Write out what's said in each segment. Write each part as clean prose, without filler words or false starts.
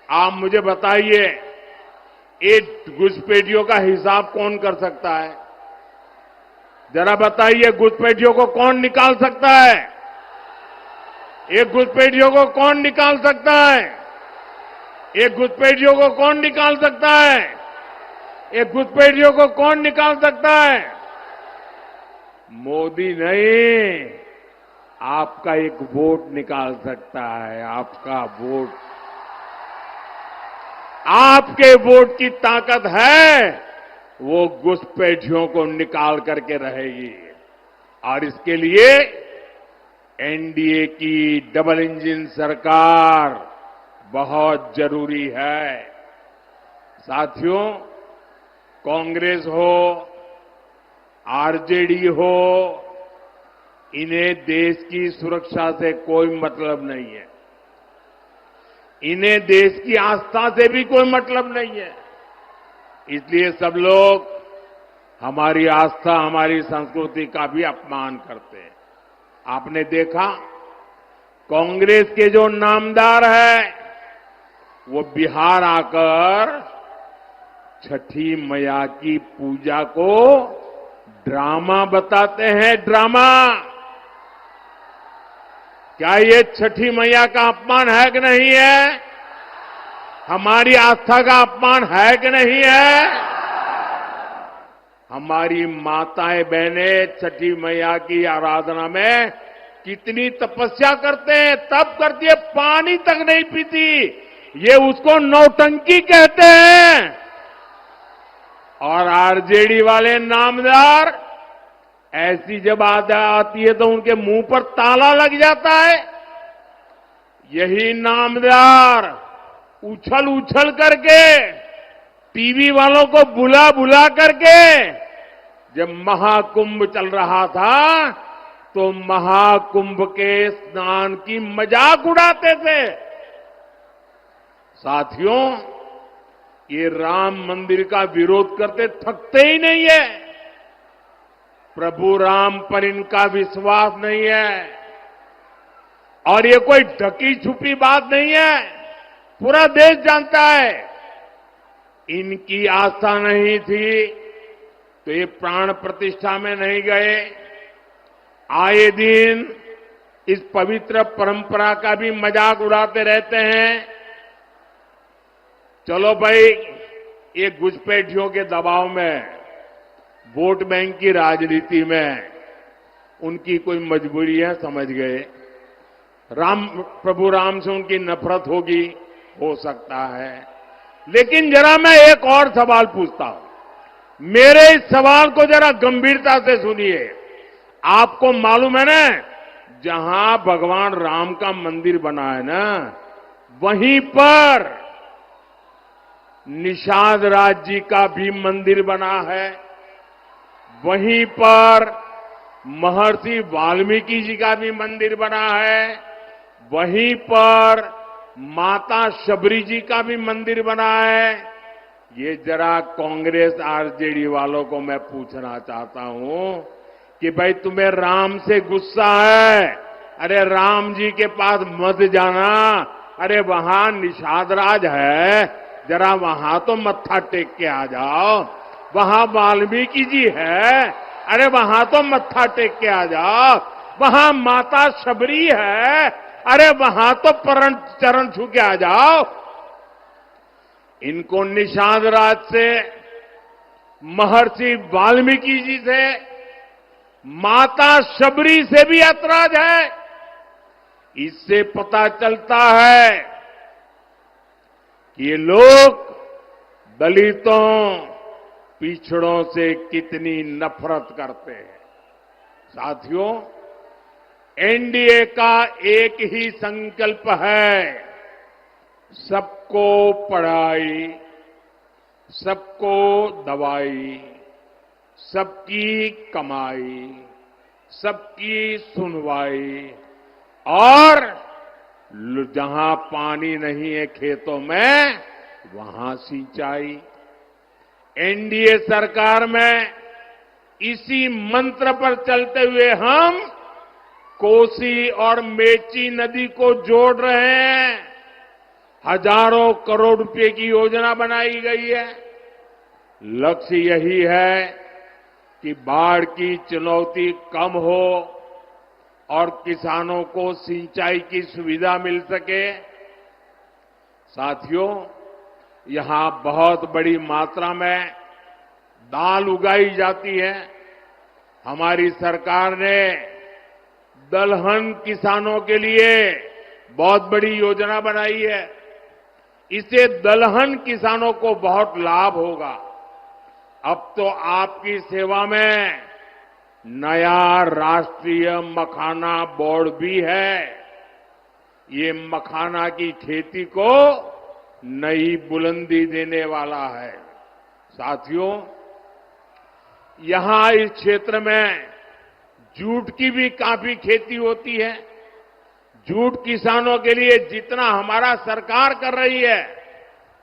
आप मुझे बताइए, ये घुसपैठियों का हिसाब कौन कर सकता है? जरा बताइए, घुसपैठियों को कौन निकाल सकता है? ये घुसपैठियों को कौन निकाल सकता है? ये घुसपैठियों को कौन निकाल सकता है? ये घुसपैठियों को कौन निकाल सकता है? मोदी नहीं, आपका एक वोट निकाल सकता है। आपका वोट, आपके वोट की ताकत है, वो घुसपैठियों को निकाल करके रहेगी। और इसके लिए एनडीए की डबल इंजन सरकार बहुत जरूरी है। साथियों, कांग्रेस हो, आरजेडी हो, इन्हें देश की सुरक्षा से कोई मतलब नहीं है। इन्हें देश की आस्था से भी कोई मतलब नहीं है। इसलिए सब लोग हमारी आस्था, हमारी संस्कृति का भी अपमान करते हैं। आपने देखा, कांग्रेस के जो नामदार है, वो बिहार आकर छठी मैया की पूजा को ड्रामा बताते हैं। ड्रामा! क्या ये छठी मैया का अपमान है कि नहीं है? हमारी आस्था का अपमान है कि नहीं है? हमारी माताएं बहनें छठी मैया की आराधना में कितनी तपस्या करते हैं, तब करती है, पानी तक नहीं पीती। ये उसको नौटंकी कहते हैं। और आरजेडी वाले नामदार, ऐसी जब आती है तो उनके मुंह पर ताला लग जाता है। यही नामदार उछल उछल करके, टीवी वालों को बुला बुला करके, जब महाकुंभ चल रहा था तो महाकुंभ के स्नान की मजाक उड़ाते थे। साथियों, ये राम मंदिर का विरोध करते थकते ही नहीं है। प्रभु राम पर इनका विश्वास नहीं है। और ये कोई ढकी छुपी बात नहीं है, पूरा देश जानता है। इनकी आस्था नहीं थी तो ये प्राण प्रतिष्ठा में नहीं गए। आए दिन इस पवित्र परंपरा का भी मजाक उड़ाते रहते हैं। चलो भाई, ये घुसपैठियों के दबाव में, वोट बैंक की राजनीति में उनकी कोई मजबूरी है, समझ गए। प्रभु राम से उनकी नफरत होगी, हो सकता है। लेकिन जरा मैं एक और सवाल पूछता हूं। मेरे इस सवाल को जरा गंभीरता से सुनिए। आपको मालूम है ना, जहां भगवान राम का मंदिर बना है ना, वहीं पर निषाद राज जी का भी मंदिर बना है। वहीं पर महर्षि वाल्मीकि जी का भी मंदिर बना है। वहीं पर माता शबरी जी का भी मंदिर बना है। ये जरा कांग्रेस आरजेडी वालों को मैं पूछना चाहता हूं कि भाई, तुम्हें राम से गुस्सा है? अरे राम जी के पास मत जाना। अरे वहां निषाद राज है, जरा वहां तो मत्था टेक के आ जाओ। वहां वाल्मीकि जी है, अरे वहां तो मत्था टेक के आ जाओ। वहां माता शबरी है, अरे वहां तो चरण छू के आ जाओ। इनको निषाद राज से, महर्षि वाल्मीकि जी से, माता शबरी से भी ऐतराज है। इससे पता चलता है कि ये लोग दलितों, पिछड़ों से कितनी नफरत करते हैं। साथियों, एनडीए का एक ही संकल्प है, सबको पढ़ाई, सबको दवाई, सबकी कमाई, सबकी सुनवाई, और जहां पानी नहीं है खेतों में, वहां सिंचाई। एनडीए सरकार में इसी मंत्र पर चलते हुए हम कोसी और मेची नदी को जोड़ रहे हैं। हजारों करोड़ रुपए की योजना बनाई गई है। लक्ष्य यही है कि बाढ़ की चुनौती कम हो और किसानों को सिंचाई की सुविधा मिल सके। साथियों, यहां बहुत बड़ी मात्रा में दाल उगाई जाती है। हमारी सरकार ने दलहन किसानों के लिए बहुत बड़ी योजना बनाई है। इससे दलहन किसानों को बहुत लाभ होगा। अब तो आपकी सेवा में नया राष्ट्रीय मखाना बोर्ड भी है। ये मखाना की खेती को नई बुलंदी देने वाला है। साथियों, यहां इस क्षेत्र में जूट की भी काफी खेती होती है। जूट किसानों के लिए जितना हमारा सरकार कर रही है,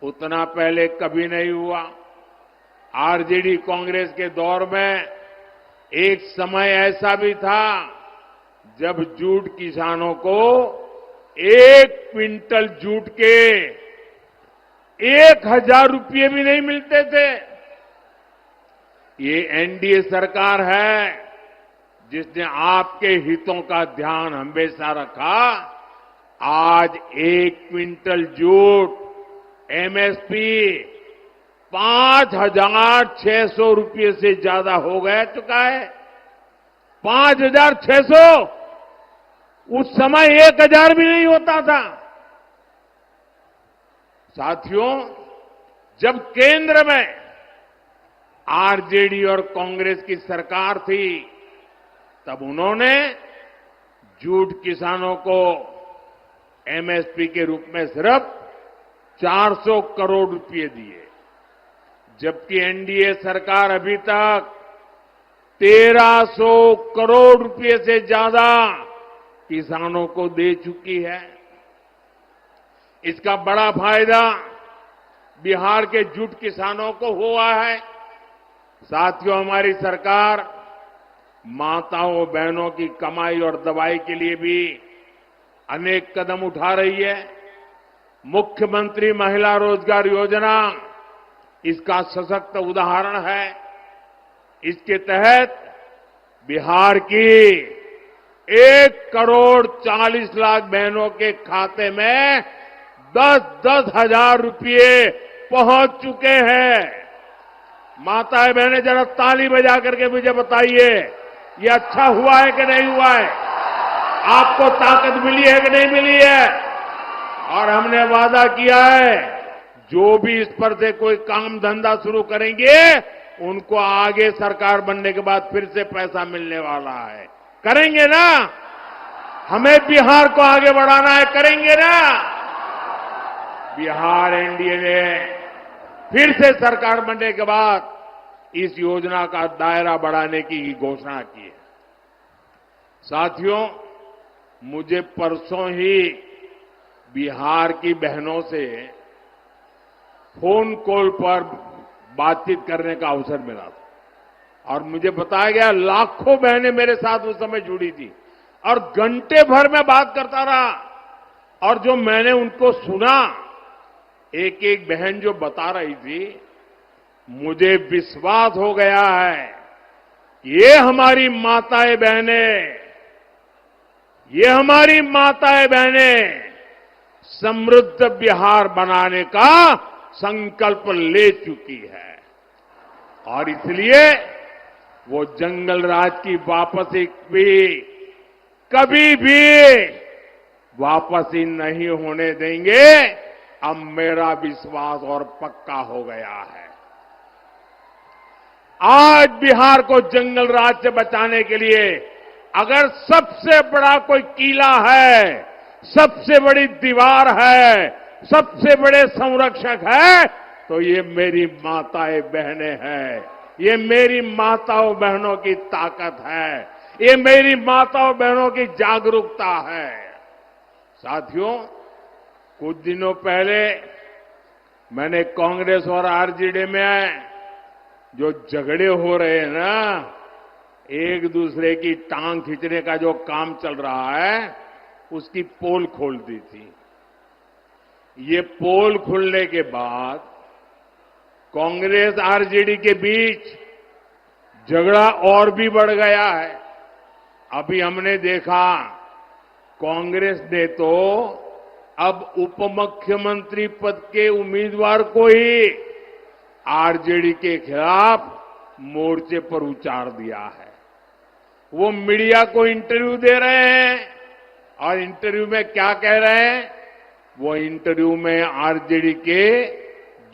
उतना पहले कभी नहीं हुआ। आरजेडी कांग्रेस के दौर में एक समय ऐसा भी था जब जूट किसानों को 1 क्विंटल जूट के 1,000 रुपये भी नहीं मिलते थे। ये एनडीए सरकार है जिसने आपके हितों का ध्यान हमेशा रखा। आज 1 क्विंटल जूट एमएसपी 5,600 रुपये से ज्यादा हो गया चुका है। 5,600। उस समय 1,000 भी नहीं होता था। साथियों, जब केंद्र में आरजेडी और कांग्रेस की सरकार थी, तब उन्होंने जूट किसानों को एमएसपी के रूप में सिर्फ 400 करोड़ रुपए दिए, जबकि एनडीए सरकार अभी तक 1,300 करोड़ रुपए से ज्यादा किसानों को दे चुकी है। इसका बड़ा फायदा बिहार के जूट किसानों को हुआ है। साथियों, हमारी सरकार माताओं बहनों की कमाई और दवाई के लिए भी अनेक कदम उठा रही है। मुख्यमंत्री महिला रोजगार योजना इसका सशक्त उदाहरण है। इसके तहत बिहार की 1,40,00,000 बहनों के खाते में 10-10 हजार रुपये पहुंच चुके हैं। माताएं बहनें, जरा ताली बजा करके मुझे बताइए, ये अच्छा हुआ है कि नहीं हुआ है? आपको ताकत मिली है कि नहीं मिली है? और हमने वादा किया है, जो भी इस पर से कोई काम धंधा शुरू करेंगे, उनको आगे सरकार बनने के बाद फिर से पैसा मिलने वाला है। करेंगे ना? हमें बिहार को आगे बढ़ाना है, करेंगे ना? बिहार एनडीए ने फिर से सरकार बनने के बाद इस योजना का दायरा बढ़ाने की घोषणा की है। साथियों, मुझे परसों ही बिहार की बहनों से फोन कॉल पर बातचीत करने का अवसर मिला था और मुझे बताया गया लाखों बहनें मेरे साथ उस समय जुड़ी थी और घंटे भर में बात करता रहा। और जो मैंने उनको सुना, एक एक बहन जो बता रही थी, मुझे विश्वास हो गया है कि ये हमारी माताएं बहनें समृद्ध बिहार बनाने का संकल्प ले चुकी है और इसलिए वो जंगल राज की वापसी भी कभी भी वापसी नहीं होने देंगे। अब मेरा विश्वास और पक्का हो गया है। आज बिहार को जंगल राज से बचाने के लिए अगर सबसे बड़ा कोई किला है, सबसे बड़ी दीवार है, सबसे बड़े संरक्षक है, तो ये मेरी माताएं बहनें हैं। ये मेरी माताओं बहनों की ताकत है। ये मेरी माताओं बहनों की जागरूकता है। साथियों, कुछ दिनों पहले मैंने कांग्रेस और आरजेडी में जो झगड़े हो रहे हैं ना, एक दूसरे की टांग खींचने का जो काम चल रहा है, उसकी पोल खोल दी थी। ये पोल खुलने के बाद कांग्रेस आरजेडी के बीच झगड़ा और भी बढ़ गया है। अभी हमने देखा कांग्रेस ने तो अब उप मुख्यमंत्री पद के उम्मीदवार को ही आरजेडी के खिलाफ मोर्चे पर उतार दिया है। वो मीडिया को इंटरव्यू दे रहे हैं और इंटरव्यू में क्या कह रहे हैं? वो इंटरव्यू में आरजेडी के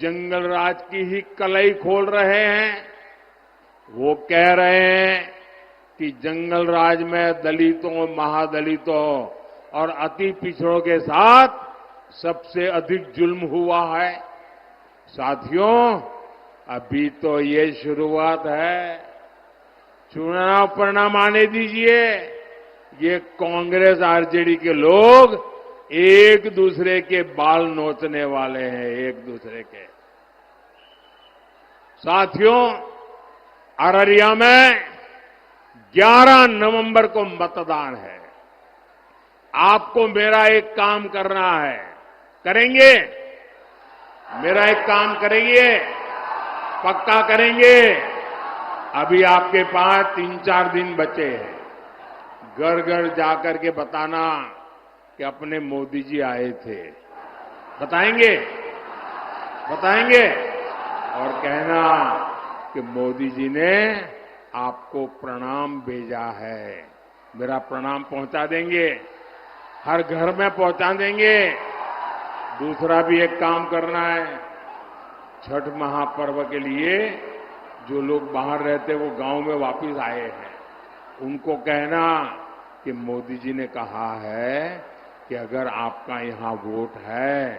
जंगल राज की ही कलई खोल रहे हैं। वो कह रहे हैं कि जंगल राज में दलितों, महादलितों और अति पिछड़ों के साथ सबसे अधिक जुल्म हुआ है। साथियों, अभी तो ये शुरुआत है। चुनाव परिणाम आने दीजिए। ये कांग्रेस आरजेडी के लोग एक दूसरे के बाल नोचने वाले हैं, एक दूसरे के। साथियों, अररिया में 11 नवंबर को मतदान है। आपको मेरा एक काम करना है। करेंगे? मेरा एक काम करेंगे? पक्का करेंगे? अभी आपके पास 3-4 दिन बचे हैं। घर घर जाकर के बताना कि अपने मोदी जी आए थे। बताएंगे? बताएंगे? और कहना कि मोदी जी ने आपको प्रणाम भेजा है। मेरा प्रणाम पहुंचा देंगे, हर घर में पहुंचा देंगे। दूसरा भी एक काम करना है। छठ महापर्व के लिए जो लोग बाहर रहते वो गांव में वापस आए हैं, उनको कहना कि मोदी जी ने कहा है कि अगर आपका यहां वोट है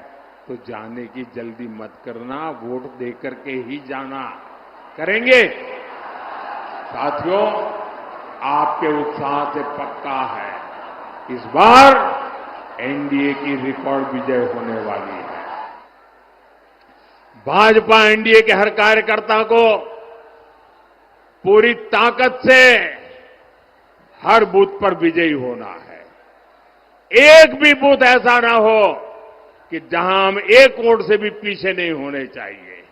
तो जाने की जल्दी मत करना, वोट देकर के ही जाना। करेंगे? साथियों, आपके उत्साह से पक्का है इस बार एनडीए की रिकॉर्ड विजय होने वाली है। भाजपा एनडीए के हर कार्यकर्ता को पूरी ताकत से हर बूथ पर विजयी होना है। एक भी बूथ ऐसा ना हो कि जहां हम एक वोट से भी पीछे नहीं होने चाहिए।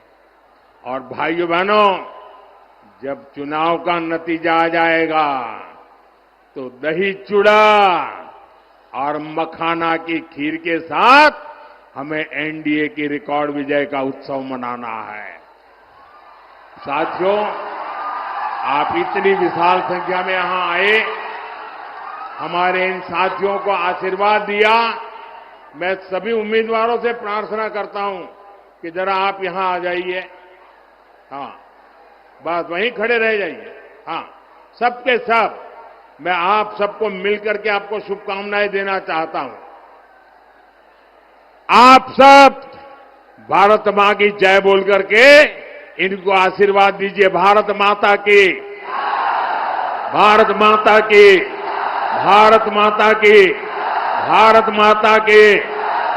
और भाइयों बहनों, जब चुनाव का नतीजा आ जाएगा तो दही चूड़ा और मखाना की खीर के साथ हमें एनडीए की रिकॉर्ड विजय का उत्सव मनाना है। साथियों, आप इतनी विशाल संख्या में यहां आए, हमारे इन साथियों को आशीर्वाद दिया। मैं सभी उम्मीदवारों से प्रार्थना करता हूं कि जरा आप यहां आ जाइए। हाँ, बस वहीं खड़े रह जाइए। हाँ, सबके सब मैं आप सबको मिलकर के आपको शुभकामनाएं देना चाहता हूं। आप सब भारत मां की जय बोल करके इनको आशीर्वाद दीजिए। भारत माता की, भारत माता की, भारत माता की, भारत माता की।